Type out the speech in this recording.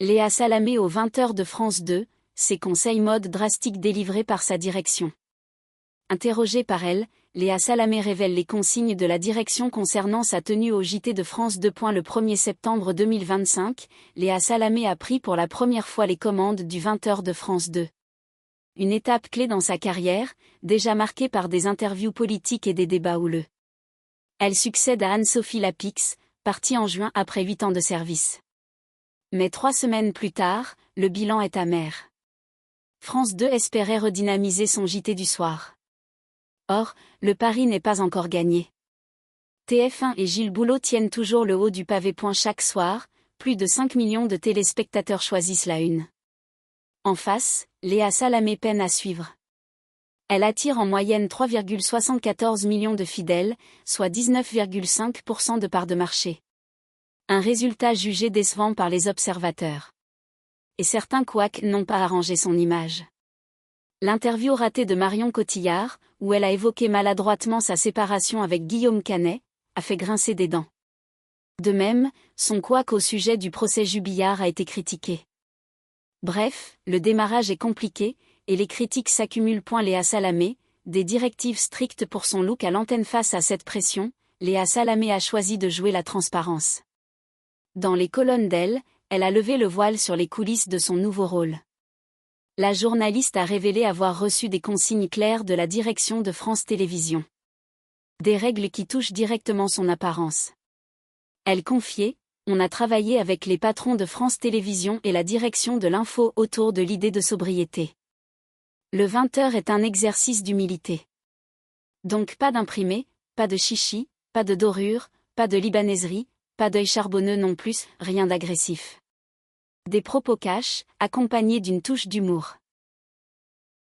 Léa Salamé aux 20h de France 2, ses conseils mode drastiques délivrés par sa direction. Interrogée par elle, Léa Salamé révèle les consignes de la direction concernant sa tenue au JT de France 2. Le 1er septembre 2025, Léa Salamé a pris pour la première fois les commandes du 20h de France 2. Une étape clé dans sa carrière, déjà marquée par des interviews politiques et des débats houleux. Elle succède à Anne-Sophie Lapix, partie en juin après 8 ans de service. Mais 3 semaines plus tard, le bilan est amer. France 2 espérait redynamiser son JT du soir. Or, le pari n'est pas encore gagné. TF1 et Gilles Boulot tiennent toujours le haut du pavé. Chaque soir, plus de 5 millions de téléspectateurs choisissent la une. En face, Léa Salamé peine à suivre. Elle attire en moyenne 3,74 millions de fidèles, soit 19,5% de part de marché. Un résultat jugé décevant par les observateurs. Et certains couacs n'ont pas arrangé son image. L'interview ratée de Marion Cotillard, où elle a évoqué maladroitement sa séparation avec Guillaume Canet, a fait grincer des dents. De même, son couac au sujet du procès Jubillard a été critiqué. Bref, le démarrage est compliqué, et les critiques s'accumulent. Léa Salamé, des directives strictes pour son look à l'antenne. Face à cette pression, Léa Salamé a choisi de jouer la transparence. Dans les colonnes d'elle, elle a levé le voile sur les coulisses de son nouveau rôle. La journaliste a révélé avoir reçu des consignes claires de la direction de France Télévisions. Des règles qui touchent directement son apparence. Elle confiait: on a travaillé avec les patrons de France Télévisions et la direction de l'info autour de l'idée de sobriété. Le 20h est un exercice d'humilité. Donc pas d'imprimé, pas de chichi, pas de dorure, pas de libanaiserie, pas d'œil charbonneux non plus, rien d'agressif. Des propos cash, accompagnés d'une touche d'humour.